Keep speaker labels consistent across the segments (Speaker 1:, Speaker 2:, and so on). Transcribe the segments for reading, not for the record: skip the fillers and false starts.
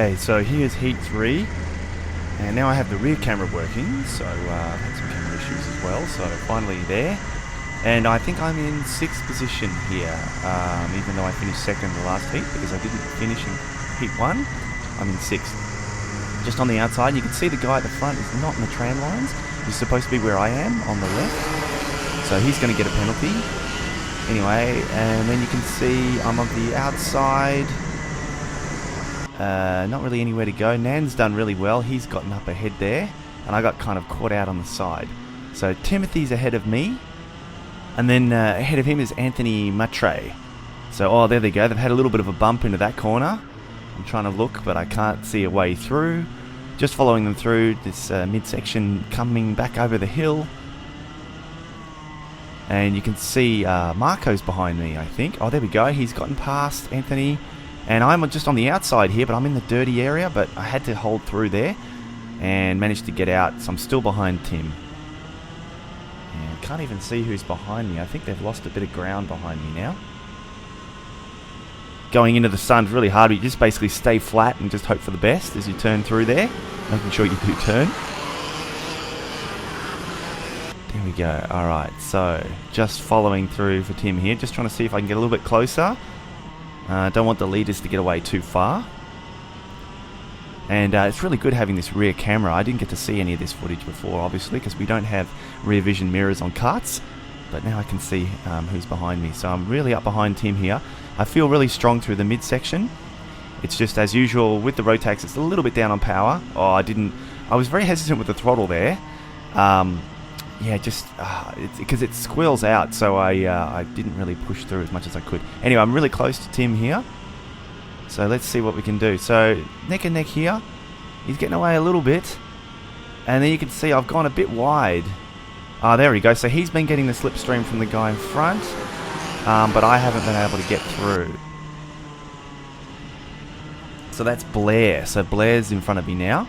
Speaker 1: Okay, so here's heat 3, and now I have the rear camera working, so I've had some camera issues as well, so finally there. And I think I'm in 6th position here, even though I finished 2nd the last heat, because I didn't finish in heat 1, I'm in 6th. Just on the outside, you can see the guy at the front is not in the tram lines. He's supposed to be where I am, on the left, so he's going to get a penalty. Anyway, and then you can see I'm on the outside. Not really anywhere to go. Nan's done really well. He's gotten up ahead there, and I got kind of caught out on the side. So Timothy's ahead of me, and then ahead of him is Anthony Matre. So, there they go. They've had a little bit of a bump into that corner. I'm trying to look, but I can't see a way through. Just following them through this midsection, coming back over the hill. And you can see Marco's behind me, I think. Oh, there we go. He's gotten past Anthony. And I'm just on the outside here, but I'm in the dirty area. But I had to hold through there and managed to get out. So I'm still behind Tim. And can't even see who's behind me. I think they've lost a bit of ground behind me now. Going into the sun's really hard. You just basically stay flat and just hope for the best as you turn through there. Making sure you do turn. There we go. Alright, so just following through for Tim here. Just trying to see if I can get a little bit closer. Don't want the leaders to get away too far. And it's really good having this rear camera. I didn't get to see any of this footage before, obviously, because we don't have rear vision mirrors on karts. But now I can see who's behind me. So I'm really up behind Tim here. I feel really strong through the midsection. It's just as usual with the Rotax, it's a little bit down on power. I was very hesitant with the throttle there. Yeah, just because it squeals out, so I didn't really push through as much as I could. Anyway, I'm really close to Tim here, so let's see what we can do. So neck and neck here, he's getting away a little bit, and then you can see I've gone a bit wide. There we go. So he's been getting the slipstream from the guy in front, but I haven't been able to get through. So that's Blair. So Blair's in front of me now,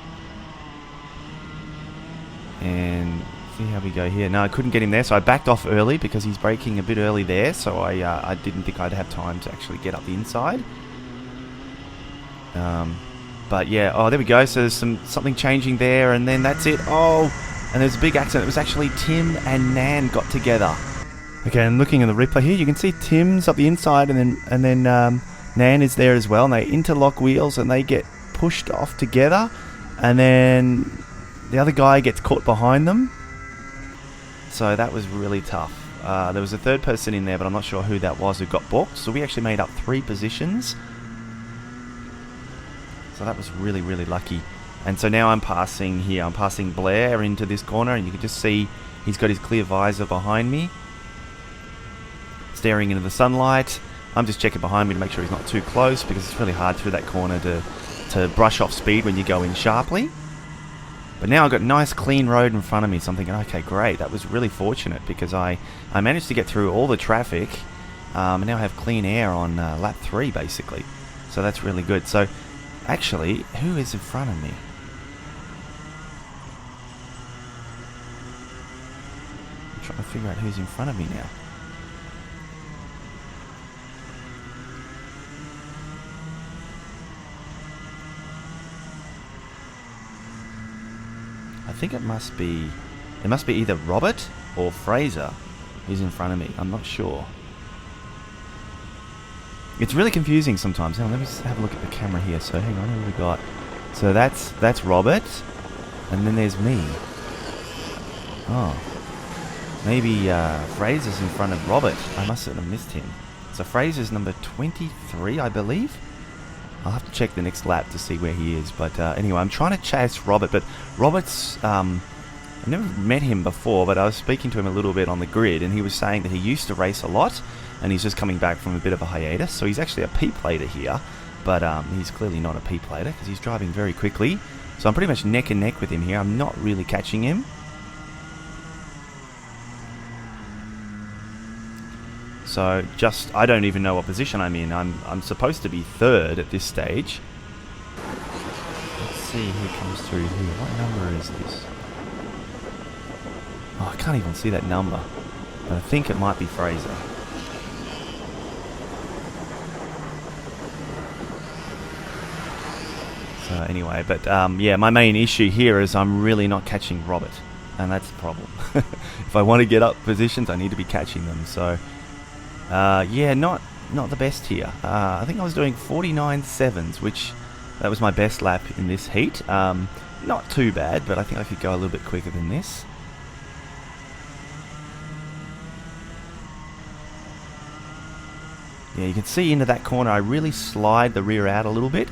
Speaker 1: and see how we go here. No, I couldn't get him there, so I backed off early because he's braking a bit early there, so I didn't think I'd have time to actually get up the inside. But yeah, there we go. So there's something changing there, and then that's it. And there's a big accident. It was actually Tim and Nan got together. Okay, and looking at the replay here, you can see Tim's up the inside, and then Nan is there as well, and they interlock wheels, and they get pushed off together, and then the other guy gets caught behind them. So that was really tough. There was a third person in there, but I'm not sure who that was who got booked. So we actually made up 3 positions. So that was really, really lucky. And so now I'm passing here. I'm passing Blair into this corner, and you can just see he's got his clear visor behind me, staring into the sunlight. I'm just checking behind me to make sure he's not too close, because it's really hard through that corner to brush off speed when you go in sharply. But now I've got a nice clean road in front of me, so I'm thinking, okay, great. That was really fortunate because I managed to get through all the traffic, and now I have clean air on lap 3, basically. So that's really good. So, actually, who is in front of me? I'm trying to figure out who's in front of me now. I think it must be either Robert or Fraser who's in front of me. I'm not sure. It's really confusing sometimes. Hang on, let me just have a look at the camera here. So hang on, who have we got? So that's Robert, and then there's me. Maybe Fraser's in front of Robert. I must have missed him. So Fraser's number 23, I believe. I'll have to check the next lap to see where he is. But anyway, I'm trying to chase Robert. But Robert's... I've never met him before, but I was speaking to him a little bit on the grid, and he was saying that he used to race a lot, and he's just coming back from a bit of a hiatus. So he's actually a P-plater here, but he's clearly not a P-plater because he's driving very quickly. So I'm pretty much neck and neck with him here. I'm not really catching him. So I don't even know what position I'm in. I'm supposed to be 3rd at this stage. Let's see who comes through here. What number is this? I can't even see that number. But I think it might be Fraser. So anyway, but yeah, my main issue here is I'm really not catching Robert, and that's the problem. If I want to get up positions, I need to be catching them. So yeah, not the best here. I think I was doing 49.7s, which that was my best lap in this heat. Not too bad, but I think I could go a little bit quicker than this. Yeah, you can see into that corner I really slide the rear out a little bit,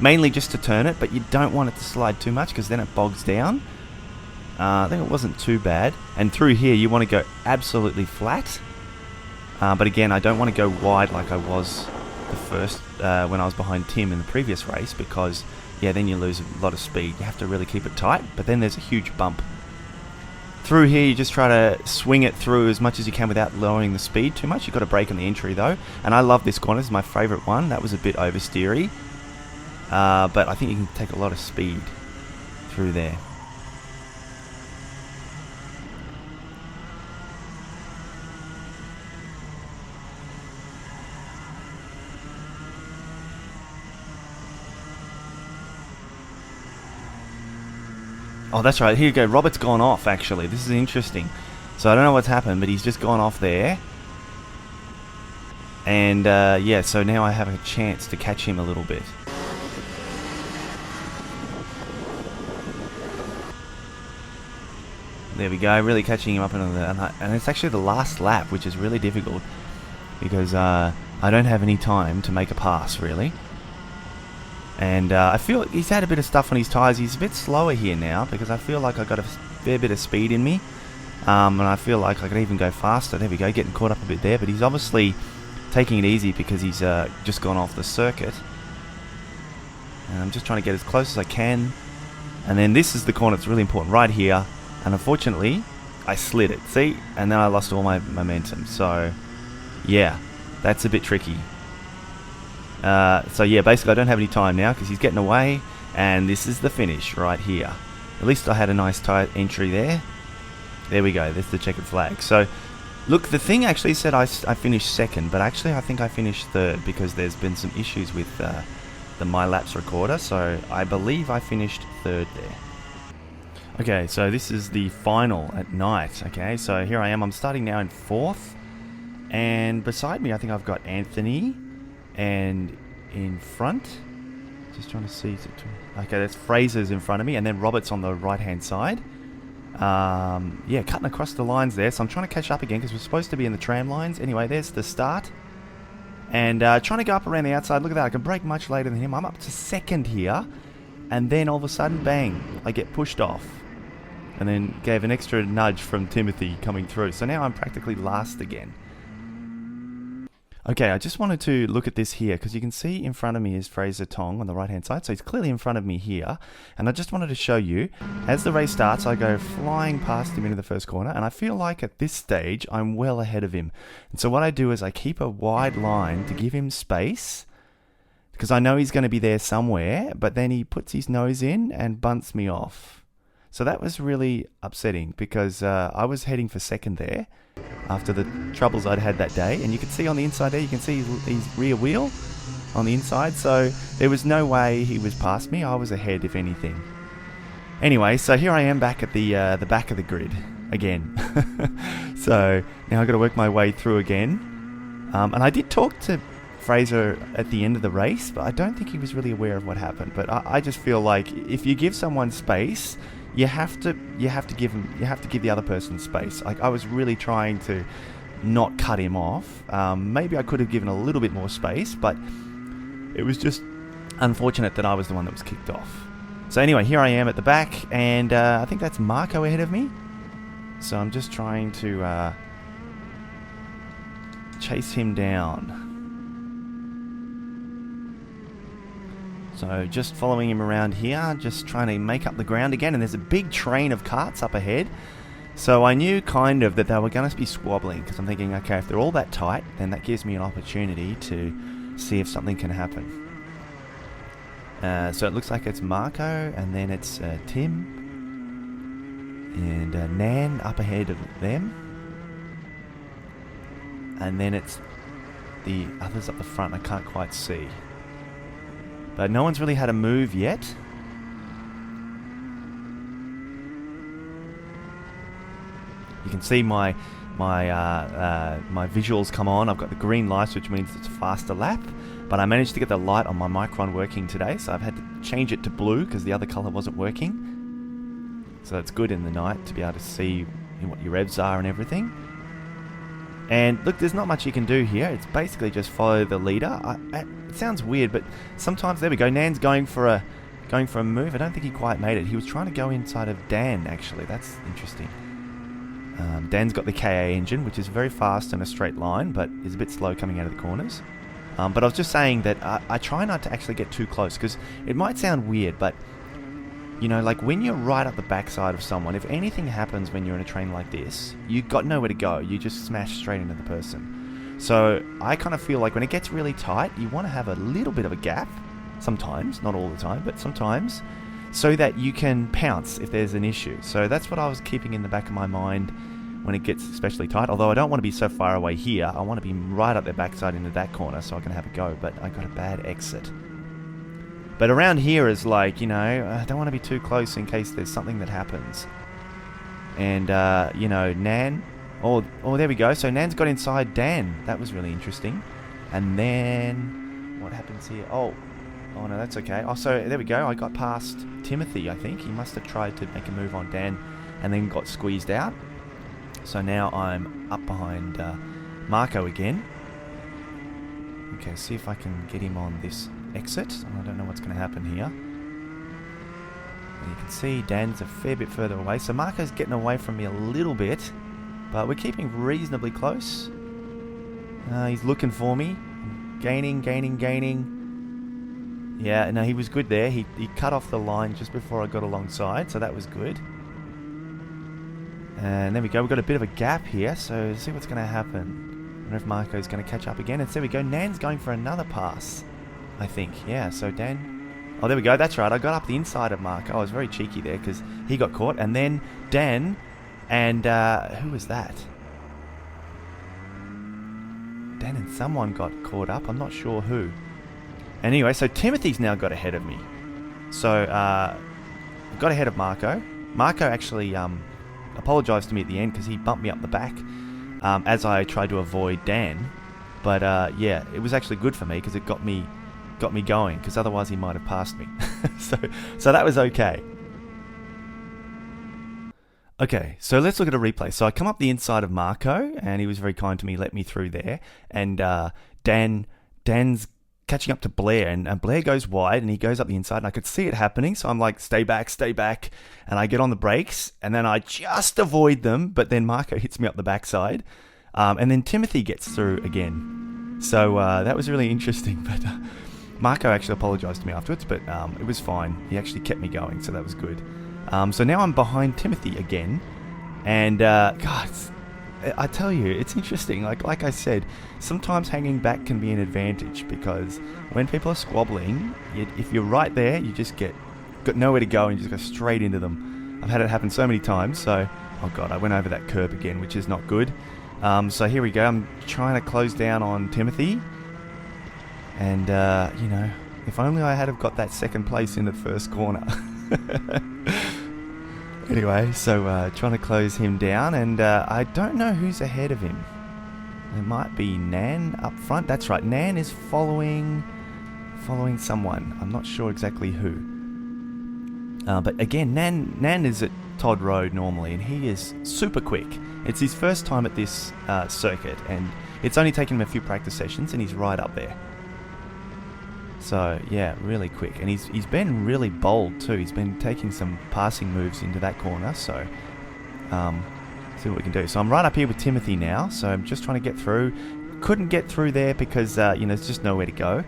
Speaker 1: mainly just to turn it, but you don't want it to slide too much because then it bogs down. I think it wasn't too bad. And through here you want to go absolutely flat, but again I don't want to go wide like I was the first when I was behind Tim in the previous race, because yeah, then you lose a lot of speed. You have to really keep it tight, but then there's a huge bump. Through here, you just try to swing it through as much as you can without lowering the speed too much. You've got to brake on the entry though, and I love this corner. This is my favourite one. That was a bit oversteery, but I think you can take a lot of speed through there. Oh, that's right. Here you go. Robert's gone off, actually. This is interesting. So I don't know what's happened, but he's just gone off there. And, yeah, so now I have a chance to catch him a little bit. There we go. Really catching him up into the... And it's actually the last lap, which is really difficult, because I don't have any time to make a pass, really. And I feel he's had a bit of stuff on his tyres. He's a bit slower here now because I feel like I've got a fair bit of speed in me. And I feel like I could even go faster. There we go, getting caught up a bit there. But he's obviously taking it easy because he's just gone off the circuit. And I'm just trying to get as close as I can. And then this is the corner that's really important right here. And unfortunately, I slid it. See? And then I lost all my momentum. So, yeah, that's a bit tricky. So yeah, basically I don't have any time now because he's getting away, and this is the finish right here. At least I had a nice tight entry there. There we go, there's the checkered flag. So look, the thing actually said I finished second, but actually I think I finished third because there's been some issues with the My Laps recorder, so I believe I finished third there. Okay, so this is the final at night. Okay, so here I am, I'm starting now in fourth, and beside me I think I've got Anthony. And in front, just trying to see, okay, that's Fraser's in front of me, and then Robert's on the right hand side. Yeah, cutting across the lines there, so I'm trying to catch up again because we're supposed to be in the tram lines. Anyway, there's the start, and trying to go up around the outside. Look at that, I can brake much later than him. I'm up to second here, and then all of a sudden, bang, I get pushed off, and then gave an extra nudge from Timothy coming through, so now I'm practically last again. Okay, I just wanted to look at this here because you can see in front of me is Fraser Tong on the right hand side, so he's clearly in front of me here, and I just wanted to show you as the race starts I go flying past him into the first corner, and I feel like at this stage I'm well ahead of him. And so what I do is I keep a wide line to give him space because I know he's going to be there somewhere, but then he puts his nose in and bunts me off. So that was really upsetting because I was heading for second there after the troubles I'd had that day, and you can see on the inside there, you can see his rear wheel on the inside, so there was no way he was past me. I was ahead if anything. Anyway, so here I am back at the back of the grid again. So now I've got to work my way through again, and I did talk to Fraser at the end of the race, but I don't think he was really aware of what happened. But I just feel like if you give someone space, you have to give the other person space. Like I was really trying to not cut him off. Maybe I could have given a little bit more space, but it was just unfortunate that I was the one that was kicked off. So anyway, here I am at the back, and I think that's Marco ahead of me. So I'm just trying to chase him down. So just following him around here, just trying to make up the ground again, and there's a big train of carts up ahead. So I knew kind of that they were going to be squabbling, because I'm thinking, okay, if they're all that tight, then that gives me an opportunity to see if something can happen. So it looks like it's Marco, and then it's Tim, and Nan up ahead of them. And then it's the others up the front I can't quite see. But no one's really had a move yet. You can see my visuals come on. I've got the green lights, which means it's a faster lap. But I managed to get the light on my Micron working today, so I've had to change it to blue because the other colour wasn't working. So it's good in the night to be able to see what your revs are and everything. And look, there's not much you can do here. It's basically just follow the leader. It sounds weird, but sometimes, there we go. Nan's going for a move. I don't think he quite made it. He was trying to go inside of Dan, actually. That's interesting. Dan's got the KA engine, which is very fast in a straight line, but is a bit slow coming out of the corners. But I was just saying that I try not to actually get too close, because it might sound weird, but you know, like when you're right up the backside of someone, if anything happens when you're in a train like this, you've got nowhere to go. You just smash straight into the person. So I kind of feel like when it gets really tight, you want to have a little bit of a gap, sometimes, not all the time, but sometimes, so that you can pounce if there's an issue. So that's what I was keeping in the back of my mind when it gets especially tight. Although I don't want to be so far away here, I want to be right up their backside into that corner so I can have a go, but I got a bad exit. But around here is like, you know, I don't want to be too close in case there's something that happens. And, you know, Nan... Oh, there we go. So Nan's got inside Dan. That was really interesting. And then... What happens here? Oh, no, that's okay. Oh, so there we go. I got past Timothy, I think. He must have tried to make a move on Dan and then got squeezed out. So now I'm up behind Marco again. Okay, see if I can get him on this exit. I don't know what's going to happen here. And you can see Dan's a fair bit further away. So Marco's getting away from me a little bit, but we're keeping reasonably close. He's looking for me. Gaining. Yeah, no, he was good there. He cut off the line just before I got alongside, so that was good. And there we go. We've got a bit of a gap here, so let's see what's going to happen. I don't know if Marco's going to catch up again. And there we go. Nan's going for another pass, I think. Yeah, so Dan... Oh, there we go. That's right. I got up the inside of Marco. I was very cheeky there because he got caught. And then Dan and... who was that? Dan and someone got caught up. I'm not sure who. Anyway, so Timothy's now got ahead of me. So, got ahead of Marco. Marco actually apologised to me at the end because he bumped me up the back as I tried to avoid Dan. But yeah, it was actually good for me because it got me going, because otherwise he might have passed me. so that was okay. Okay, so let's look at a replay. So I come up the inside of Marco, and he was very kind to me, let me through there. And Dan's catching up to Blair, and Blair goes wide, and he goes up the inside, and I could see it happening. So I'm like, stay back. And I get on the brakes, and then I just avoid them, but then Marco hits me up the backside. And then Timothy gets through again. So that was really interesting. But Marco actually apologised to me afterwards, but it was fine. He actually kept me going, so that was good. So now I'm behind Timothy again. And, God, I tell you, it's interesting. Like I said, sometimes hanging back can be an advantage, because when people are squabbling, if you're right there, you just got nowhere to go and you just go straight into them. I've had it happen so many times. So, oh God, I went over that curb again, which is not good. So here we go. I'm trying to close down on Timothy. And, you know, if only I had have got that second place in the first corner. Anyway, so trying to close him down, and I don't know who's ahead of him. It might be Nan up front. That's right, Nan is following someone. I'm not sure exactly who. But again, Nan is at Todd Road normally, and he is super quick. It's his first time at this circuit, and it's only taken him a few practice sessions, and he's right up there. So, yeah, really quick. And he's been really bold, too. He's been taking some passing moves into that corner. So, see what we can do. So, I'm right up here with Timothy now. So, I'm just trying to get through. Couldn't get through there because, you know, there's just nowhere to go.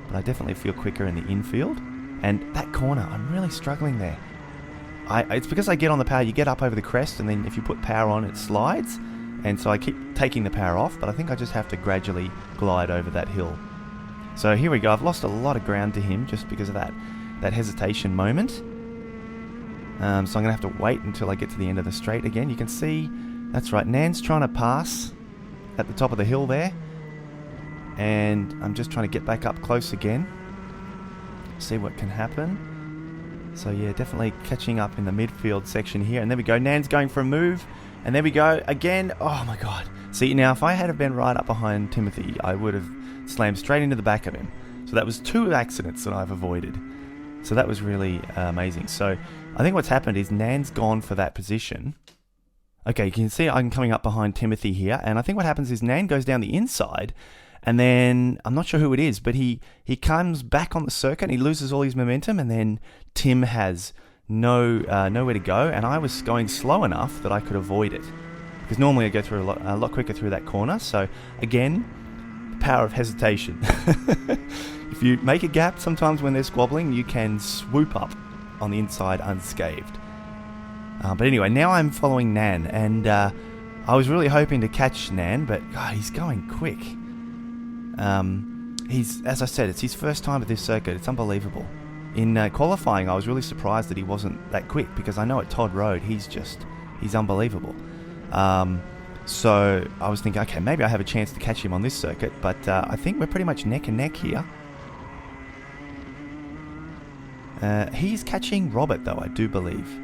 Speaker 1: But I definitely feel quicker in the infield. And that corner, I'm really struggling there. It's because I get on the power. You get up over the crest, and then if you put power on, it slides. And so I keep taking the power off. But I think I just have to gradually glide over that hill. So here we go. I've lost a lot of ground to him just because of that hesitation moment. So I'm going to have to wait until I get to the end of the straight again. You can see, that's right, Nan's trying to pass at the top of the hill there. And I'm just trying to get back up close again. See what can happen. So yeah, definitely catching up in the midfield section here. And there we go. Nan's going for a move. And there we go. Again, oh my god. See, now if I had been right up behind Timothy, I would have slammed straight into the back of him. So that was 2 accidents that I've avoided. So that was really amazing. So I think what's happened is Nan's gone for that position. Okay, you can see I'm coming up behind Timothy here. And I think what happens is Nan goes down the inside. And then, I'm not sure who it is, but he comes back on the circuit and he loses all his momentum. And then Tim has nowhere to go. And I was going slow enough that I could avoid it. Because normally I go through a lot quicker through that corner. So again, the power of hesitation. If you make a gap, sometimes when they're squabbling, you can swoop up on the inside unscathed. But anyway, now I'm following Nan, and I was really hoping to catch Nan, but God, he's going quick. As I said, it's his first time at this circuit. It's unbelievable. In qualifying, I was really surprised that he wasn't that quick, because I know at Todd Road, he's unbelievable. So I was thinking, okay, maybe I have a chance to catch him on this circuit, but I think we're pretty much neck and neck here. He's catching Robert, though, I do believe.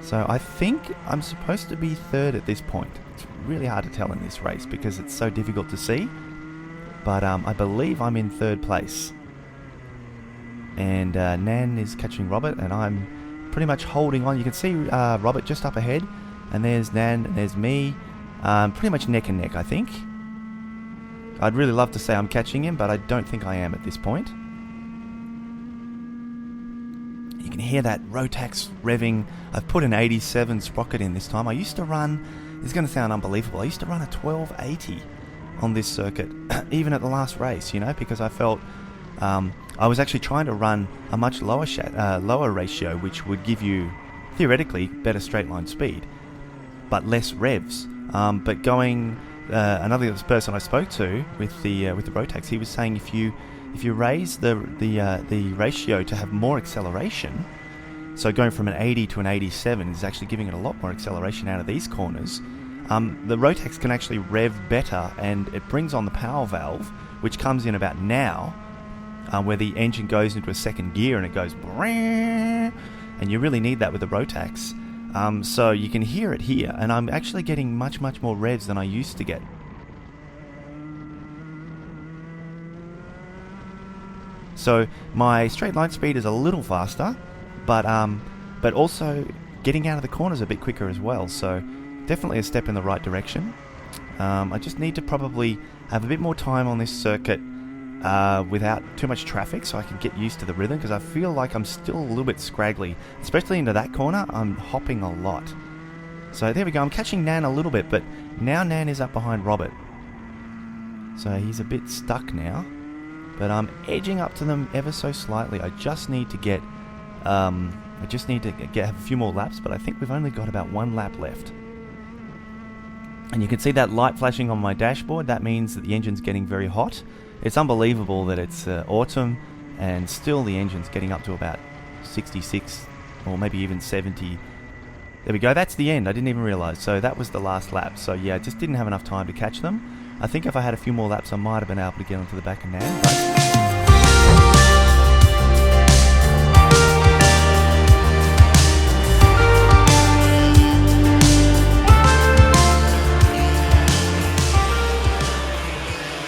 Speaker 1: So I think I'm supposed to be third at this point. It's really hard to tell in this race because it's so difficult to see. But I believe I'm in third place. And Nan is catching Robert, and I'm pretty much holding on. You can see Robert just up ahead. And there's Nan, and there's me. Pretty much neck and neck, I think. I'd really love to say I'm catching him, but I don't think I am at this point. You can hear that Rotax revving. I've put an 87 sprocket in this time. I used to run, this is going to sound unbelievable, I used to run a 1280 on this circuit, even at the last race, you know, because I felt I was actually trying to run a much lower ratio, which would give you, theoretically, better straight line speed, but less revs. But going, another person I spoke to with the Rotax, he was saying if you raise the ratio to have more acceleration, so going from an 80 to an 87 is actually giving it a lot more acceleration out of these corners, the Rotax can actually rev better, and it brings on the power valve, which comes in about now, where the engine goes into a second gear and it goes, and you really need that with the Rotax. So you can hear it here, and I'm actually getting much more revs than I used to get. So my straight line speed is a little faster, but also getting out of the corners a bit quicker as well. So definitely a step in the right direction. I just need to probably have a bit more time on this circuit without too much traffic, so I can get used to the rhythm, because I feel like I'm still a little bit scraggly, especially into that corner. I'm hopping a lot. So there we go. I'm catching Nan a little bit, but now Nan is up behind Robert. So he's a bit stuck now. But I'm edging up to them ever so slightly. I just need to get have a few more laps, but I think we've only got about 1 lap left. And you can see that light flashing on my dashboard. That means that the engine's getting very hot. It's unbelievable that it's autumn, and still the engine's getting up to about 66 or maybe even 70. There we go. That's the end. I didn't even realize. So that was the last lap. So yeah, I just didn't have enough time to catch them. I think if I had a few more laps, I might have been able to get onto the back of Nan.